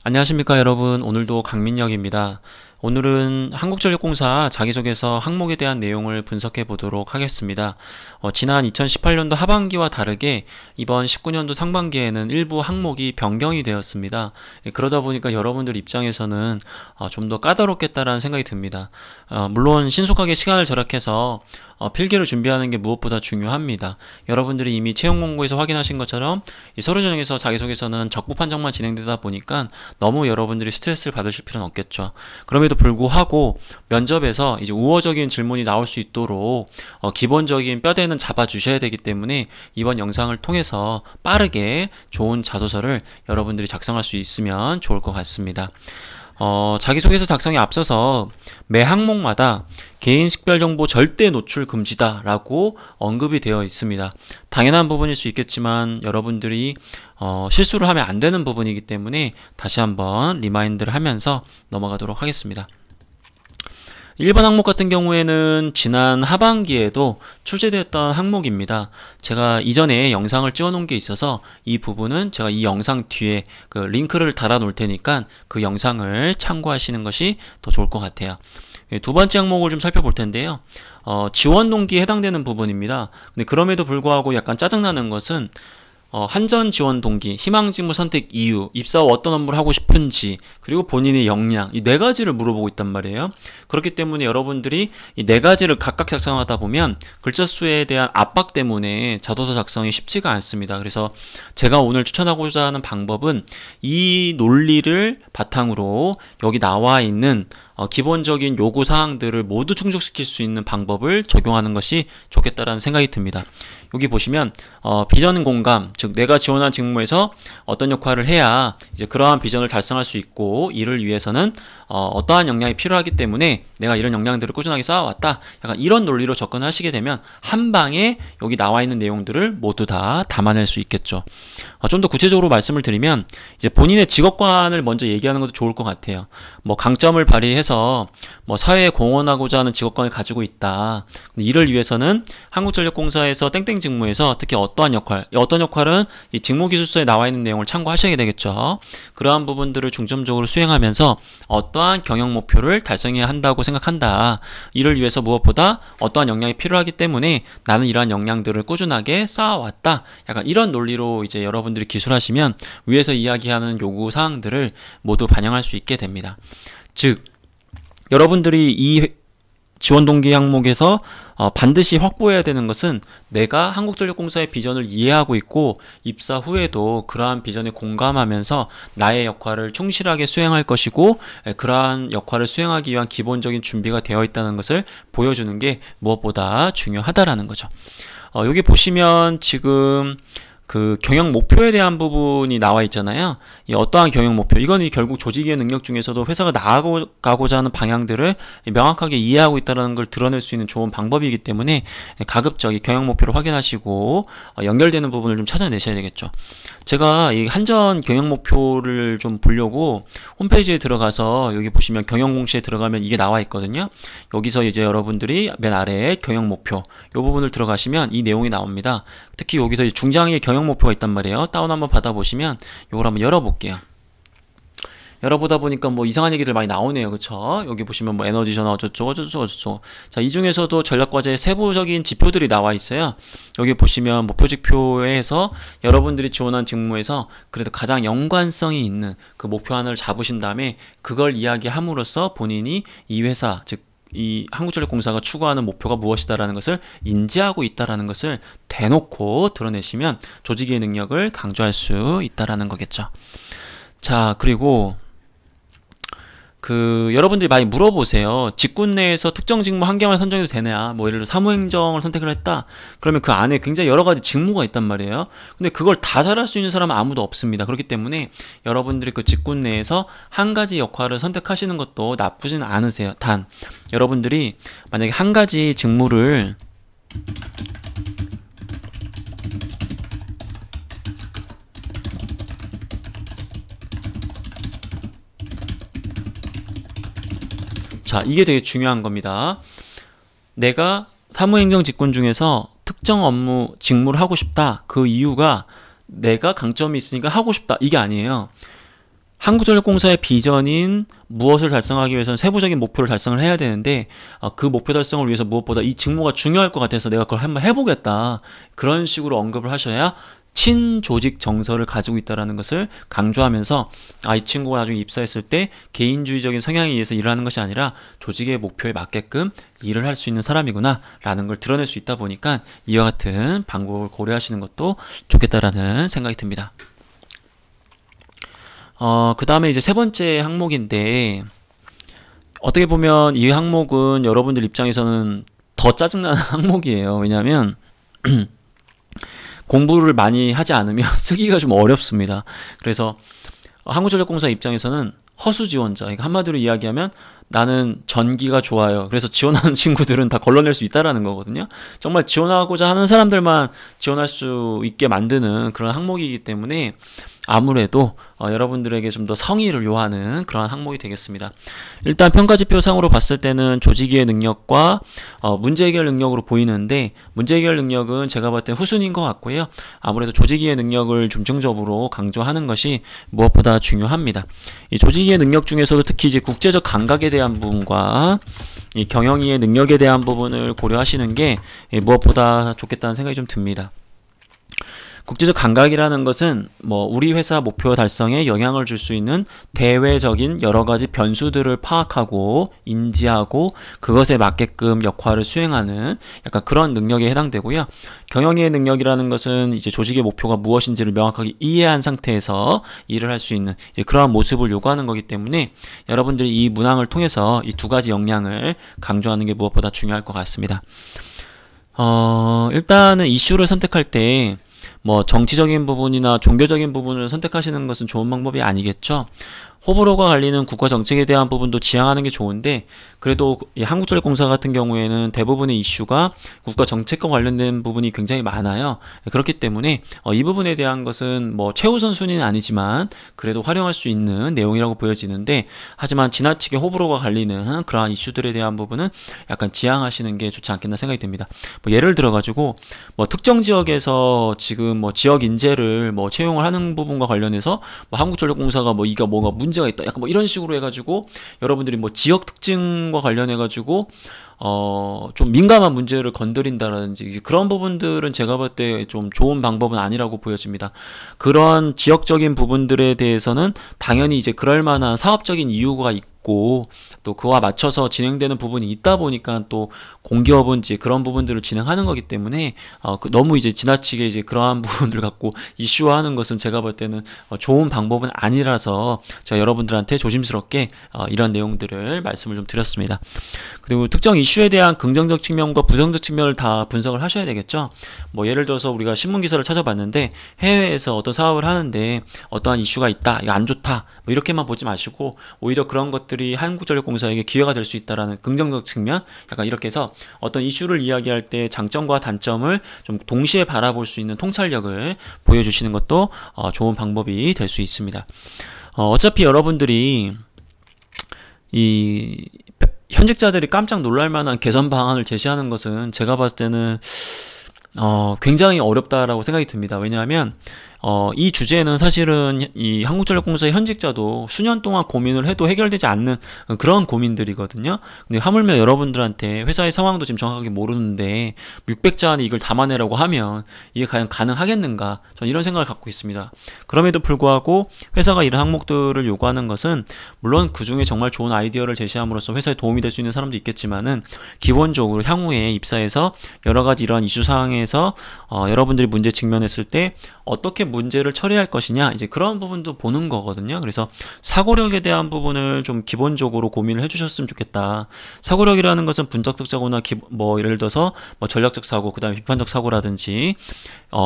안녕하십니까 여러분. 오늘도 강민혁입니다. 오늘은 한국전력공사 자기소개서 항목에 대한 내용을 분석해 보도록 하겠습니다. 지난 2018년도 하반기와 다르게 이번 19년도 상반기에는 일부 항목이 변경이 되었습니다. 그러다 보니까 여러분들 입장에서는 좀 더 까다롭겠다라는 생각이 듭니다. 물론 신속하게 시간을 절약해서 필기를 준비하는 게 무엇보다 중요합니다. 여러분들이 이미 채용 공고에서 확인하신 것처럼 이 서류 전형에서 자기소개서는 적부 판정만 진행되다 보니까 너무 여러분들이 스트레스를 받으실 필요는 없겠죠. 그럼에도 불구하고 면접에서 이제 우호적인 질문이 나올 수 있도록 기본적인 뼈대는 잡아주셔야 되기 때문에 이번 영상을 통해서 빠르게 좋은 자소서를 여러분들이 작성할 수 있으면 좋을 것 같습니다. 자기소개서 작성에 앞서서 매 항목마다 개인 식별정보 절대 노출 금지다 라고 언급이 되어 있습니다. 당연한 부분일 수 있겠지만 여러분들이 실수를 하면 안 되는 부분이기 때문에 다시 한번 리마인드를 하면서 넘어가도록 하겠습니다. 1번 항목 같은 경우에는 지난 하반기에도 출제되었던 항목입니다. 제가 이전에 영상을 찍어 놓은 게 있어서 이 부분은 제가 이 영상 뒤에 그 링크를 달아 놓을 테니까 그 영상을 참고하시는 것이 더 좋을 것 같아요. 두 번째 항목을 좀 살펴볼 텐데요. 지원 동기에 해당되는 부분입니다. 근데 그럼에도 불구하고 약간 짜증나는 것은 한전 지원 동기, 희망 직무 선택 이유, 입사 후 어떤 업무를 하고 싶은지, 그리고 본인의 역량, 이 네 가지를 물어보고 있단 말이에요. 그렇기 때문에 여러분들이 이 네 가지를 각각 작성하다 보면 글자 수에 대한 압박 때문에 자소서 작성이 쉽지가 않습니다. 그래서 제가 오늘 추천하고자 하는 방법은 이 논리를 바탕으로 여기 나와 있는 기본적인 요구 사항들을 모두 충족시킬 수 있는 방법을 적용하는 것이 좋겠다라는 생각이 듭니다. 여기 보시면 비전 공감, 즉 내가 지원한 직무에서 어떤 역할을 해야 이제 그러한 비전을 달성할 수 있고 이를 위해서는 어떠한 역량이 필요하기 때문에 내가 이런 역량들을 꾸준하게 쌓아왔다. 약간 이런 논리로 접근하시게 되면 한 방에 여기 나와 있는 내용들을 모두 다 담아낼 수 있겠죠. 좀 더 구체적으로 말씀을 드리면 이제 본인의 직업관을 먼저 얘기하는 것도 좋을 것 같아요. 뭐 강점을 발휘해서 뭐 사회에 공헌하고자 하는 직업관을 가지고 있다. 이를 위해서는 한국전력공사에서 땡땡 직무에서 특히 어떠한 역할은 이 직무기술서에 나와 있는 내용을 참고하셔야 되겠죠. 그러한 부분들을 중점적으로 수행하면서 어떠한 경영 목표를 달성해야 한다고 생각한다. 이를 위해서 무엇보다 어떠한 역량이 필요하기 때문에 나는 이러한 역량들을 꾸준하게 쌓아왔다. 약간 이런 논리로 이제 여러분들이 기술하시면 위에서 이야기하는 요구 사항들을 모두 반영할 수 있게 됩니다. 즉 여러분들이 이 지원 동기 항목에서 반드시 확보해야 되는 것은 내가 한국전력공사의 비전을 이해하고 있고 입사 후에도 그러한 비전에 공감하면서 나의 역할을 충실하게 수행할 것이고 그러한 역할을 수행하기 위한 기본적인 준비가 되어 있다는 것을 보여주는 게 무엇보다 중요하다라는 거죠. 여기 보시면 지금 그 경영 목표에 대한 부분이 나와 있잖아요. 이 어떠한 경영 목표, 이건 결국 조직의 능력 중에서도 회사가 나아가고자 하는 방향들을 명확하게 이해하고 있다는 걸 드러낼 수 있는 좋은 방법이기 때문에 가급적 이 경영 목표를 확인하시고 연결되는 부분을 좀 찾아내셔야 되겠죠. 제가 이 한전 경영 목표를 좀 보려고 홈페이지에 들어가서 여기 보시면 경영 공시에 들어가면 이게 나와 있거든요. 여기서 이제 여러분들이 맨 아래에 경영 목표 이 부분을 들어가시면 이 내용이 나옵니다. 특히 여기서 중장의 경영 목표가 있단 말이에요. 다운 한번 받아보시면 이걸 한번 열어볼게요. 열어보다 보니까 뭐 이상한 얘기들 많이 나오네요. 그쵸? 여기 보시면 뭐 에너지 전화 어쩌고 자, 이 중에서도 전략과제의 세부적인 지표들이 나와 있어요. 여기 보시면 목표지표에서 여러분들이 지원한 직무에서 그래도 가장 연관성이 있는 그 목표안을 잡으신 다음에 그걸 이야기함으로써 본인이 이 회사, 즉 이 한국전력공사가 추구하는 목표가 무엇이다라는 것을 인지하고 있다라는 것을 대놓고 드러내시면 조직의 능력을 강조할 수 있다라는 거겠죠. 자, 그리고 여러분들이 많이 물어보세요. 직군 내에서 특정 직무 한 개만 선정해도 되냐? 뭐 예를 들어 사무행정을 선택을 했다. 그러면 그 안에 굉장히 여러 가지 직무가 있단 말이에요. 근데 그걸 다 잘할 수 있는 사람은 아무도 없습니다. 그렇기 때문에 여러분들이 그 직군 내에서 한 가지 역할을 선택하시는 것도 나쁘진 않으세요. 단 여러분들이 만약에 한 가지 직무를 자, 이게 되게 중요한 겁니다. 내가 사무행정 직군 중에서 특정 업무 직무를 하고 싶다. 그 이유가 내가 강점이 있으니까 하고 싶다. 이게 아니에요. 한국전력공사의 비전인 무엇을 달성하기 위해서는 세부적인 목표를 달성을 해야 되는데 그 목표 달성을 위해서 무엇보다 이 직무가 중요할 것 같아서 내가 그걸 한번 해보겠다. 그런 식으로 언급을 하셔야 친조직 정서를 가지고 있다는 것을 강조하면서 이 친구가 나중에 입사했을 때 개인주의적인 성향에 의해서 일을 하는 것이 아니라 조직의 목표에 맞게끔 일을 할 수 있는 사람이구나 라는 걸 드러낼 수 있다 보니까 이와 같은 방법을 고려하시는 것도 좋겠다라는 생각이 듭니다. 그 다음에 이제 세 번째 항목인데, 어떻게 보면 이 항목은 여러분들 입장에서는 더 짜증나는 항목이에요. 왜냐하면 공부를 많이 하지 않으면 쓰기가 좀 어렵습니다. 그래서 한국전력공사 입장에서는 허수지원자, 그러니까 한마디로 이야기하면 나는 전기가 좋아요. 그래서 지원하는 친구들은 다 걸러낼 수 있다라는 거거든요. 정말 지원하고자 하는 사람들만 지원할 수 있게 만드는 그런 항목이기 때문에 아무래도 여러분들에게 좀 더 성의를 요하는 그런 항목이 되겠습니다. 일단 평가지표상으로 봤을 때는 조직이의 능력과 문제 해결 능력으로 보이는데, 문제 해결 능력은 제가 봤을 때 후순위인 것 같고요. 아무래도 조직이의 능력을 중점적으로 강조하는 것이 무엇보다 중요합니다. 이 조직이의 능력 중에서도 특히 이제 국제적 감각에 대한 부분과 이 경영이의 능력에 대한 부분을 고려하시는 게 무엇보다 좋겠다는 생각이 좀 듭니다. 국제적 감각이라는 것은 우리 회사 목표 달성에 영향을 줄 수 있는 대외적인 여러 가지 변수들을 파악하고 인지하고 그것에 맞게끔 역할을 수행하는 약간 그런 능력에 해당되고요. 경영의 능력이라는 것은 이제 조직의 목표가 무엇인지를 명확하게 이해한 상태에서 일을 할 수 있는 이제 그러한 모습을 요구하는 거기 때문에 여러분들이 이 문항을 통해서 이 두 가지 역량을 강조하는 게 무엇보다 중요할 것 같습니다. 일단은 이슈를 선택할 때 정치적인 부분이나 종교적인 부분을 선택하시는 것은 좋은 방법이 아니겠죠. 호불호가 갈리는 국가 정책에 대한 부분도 지향하는 게 좋은데, 그래도 이 한국전력공사 같은 경우에는 대부분의 이슈가 국가 정책과 관련된 부분이 굉장히 많아요. 그렇기 때문에 이 부분에 대한 것은 최우선 순위는 아니지만 그래도 활용할 수 있는 내용이라고 보여지는데, 하지만 지나치게 호불호가 갈리는 그러한 이슈들에 대한 부분은 약간 지양하시는 게 좋지 않겠나 생각이 듭니다. 예를 들어 가지고 특정 지역에서 지금 지역 인재를 채용을 하는 부분과 관련해서 한국전력공사가 이가 뭐가 문제가 있다, 약간 이런 식으로 해가지고 여러분들이 지역 특징과 관련해가지고 좀 민감한 문제를 건드린다라든지 그런 부분들은 제가 볼 때 좀 좋은 방법은 아니라고 보여집니다. 그런 지역적인 부분들에 대해서는 당연히 이제 그럴 만한 사업적인 이유가 있고 또 그와 맞춰서 진행되는 부분이 있다 보니까 또 공기업은 이제 그런 부분들을 진행하는 거기 때문에 너무 이제 지나치게 이제 그러한 부분들 갖고 이슈화하는 것은 제가 볼 때는 좋은 방법은 아니라서 제가 여러분들한테 조심스럽게 이런 내용들을 말씀을 좀 드렸습니다. 그리고 특정 이슈에 대한 긍정적 측면과 부정적 측면을 다 분석을 하셔야 되겠죠. 예를 들어서 우리가 신문 기사를 찾아봤는데 해외에서 어떤 사업을 하는데 어떠한 이슈가 있다, 이거 안 좋다, 이렇게만 보지 마시고 오히려 그런 것들이 한국전력공사에게 기회가 될 수 있다라는 긍정적 측면, 약간 이렇게 해서 어떤 이슈를 이야기할 때 장점과 단점을 좀 동시에 바라볼 수 있는 통찰력을 보여주시는 것도 좋은 방법이 될 수 있습니다. 어차피 여러분들이 이 현직자들이 깜짝 놀랄 만한 개선 방안을 제시하는 것은 제가 봤을 때는 굉장히 어렵다라고 생각이 듭니다. 왜냐하면 이 주제는 사실은 이 한국전력공사의 현직자도 수년 동안 고민을 해도 해결되지 않는 그런 고민들이거든요. 근데 하물며 여러분들한테 회사의 상황도 지금 정확하게 모르는데 600자 안에 이걸 담아내라고 하면 이게 과연 가능하겠는가? 저는 이런 생각을 갖고 있습니다. 그럼에도 불구하고 회사가 이런 항목들을 요구하는 것은 물론 그 중에 정말 좋은 아이디어를 제시함으로써 회사에 도움이 될 수 있는 사람도 있겠지만은 기본적으로 향후에 입사해서 여러 가지 이러한 이슈 사항에서 여러분들이 문제 직면했을 때 어떻게 문제를 처리할 것이냐, 이제 그런 부분도 보는 거거든요. 그래서 사고력에 대한 부분을 좀 기본적으로 고민을 해주셨으면 좋겠다. 사고력이라는 것은 분석적 사고나 예를 들어서 전략적 사고, 그 다음에 비판적 사고라든지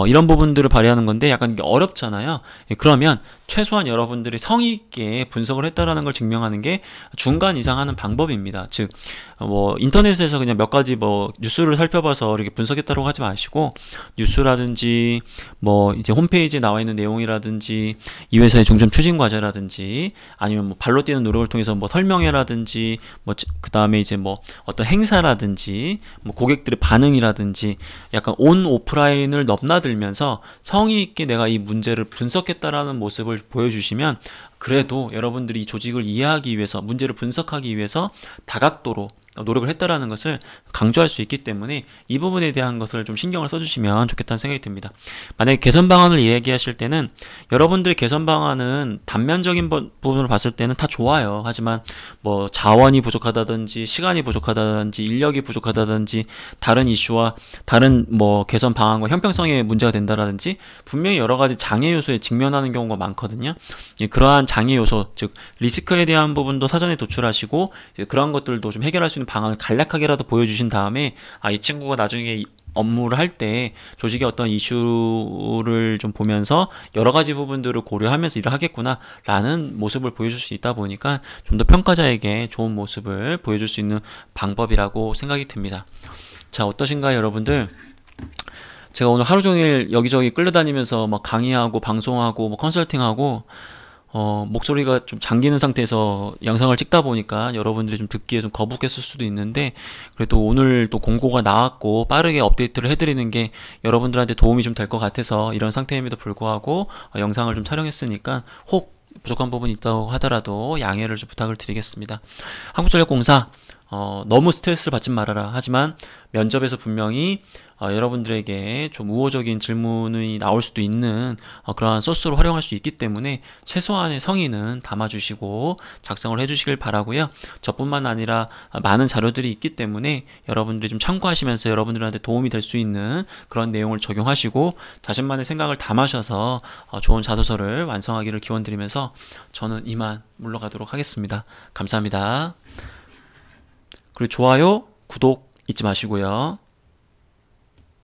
이런 부분들을 발휘하는 건데 약간 이게 어렵잖아요. 그러면 최소한 여러분들이 성의 있게 분석을 했다라는 걸 증명하는 게 중간 이상 하는 방법입니다. 즉 인터넷에서 그냥 몇 가지 뉴스를 살펴봐서 이렇게 분석했다고 하지 마시고 뉴스라든지 이제 홈페이지 페이지에 나와 있는 내용이라든지 이 회사의 중점 추진 과제라든지 아니면 뭐 발로 뛰는 노력을 통해서 뭐 설명회라든지 뭐 그 다음에 이제 뭐 어떤 행사라든지 뭐 고객들의 반응이라든지 약간 온 오프라인을 넘나들면서 성의 있게 내가 이 문제를 분석했다라는 모습을 보여주시면 그래도 여러분들이 이 조직을 이해하기 위해서 문제를 분석하기 위해서 다각도로 노력을 했다라는 것을 강조할 수 있기 때문에 이 부분에 대한 것을 좀 신경을 써주시면 좋겠다는 생각이 듭니다. 만약에 개선 방안을 이야기하실 때는 여러분들의 개선 방안은 단면적인 부분을 봤을 때는 다 좋아요. 하지만 뭐 자원이 부족하다든지 시간이 부족하다든지 인력이 부족하다든지 다른 이슈와 다른 뭐 개선 방안과 형평성에 문제가 된다라든지 분명히 여러 가지 장애 요소에 직면하는 경우가 많거든요. 그러한 장애 요소, 즉 리스크에 대한 부분도 사전에 도출하시고 그러한 것들도 좀 해결할 수 있는 방안을 간략하게라도 보여주신 다음에 이 친구가 나중에 업무를 할 때 조직의 어떤 이슈를 좀 보면서 여러 가지 부분들을 고려하면서 일을 하겠구나 라는 모습을 보여줄 수 있다 보니까 좀 더 평가자에게 좋은 모습을 보여줄 수 있는 방법이라고 생각이 듭니다. 자, 어떠신가요, 여러분들? 제가 오늘 하루 종일 여기저기 끌려다니면서 막 강의하고 방송하고 뭐 컨설팅하고 목소리가 좀 잠기는 상태에서 영상을 찍다 보니까 여러분들이 좀 듣기에 좀 거북했을 수도 있는데 그래도 오늘 또 공고가 나왔고 빠르게 업데이트를 해드리는 게 여러분들한테 도움이 좀 될 것 같아서 이런 상태임에도 불구하고 영상을 좀 촬영했으니까 혹 부족한 부분이 있다고 하더라도 양해를 좀 부탁을 드리겠습니다. 한국전력공사 너무 스트레스를 받지 말아라. 하지만 면접에서 분명히 여러분들에게 좀 우호적인 질문이 나올 수도 있는 그러한 소스로 활용할 수 있기 때문에 최소한의 성의는 담아주시고 작성을 해주시길 바라고요. 저뿐만 아니라 많은 자료들이 있기 때문에 여러분들이 좀 참고하시면서 여러분들한테 도움이 될 수 있는 그런 내용을 적용하시고 자신만의 생각을 담으셔서 좋은 자소서를 완성하기를 기원드리면서 저는 이만 물러가도록 하겠습니다. 감사합니다. 그리고 좋아요, 구독 잊지 마시고요.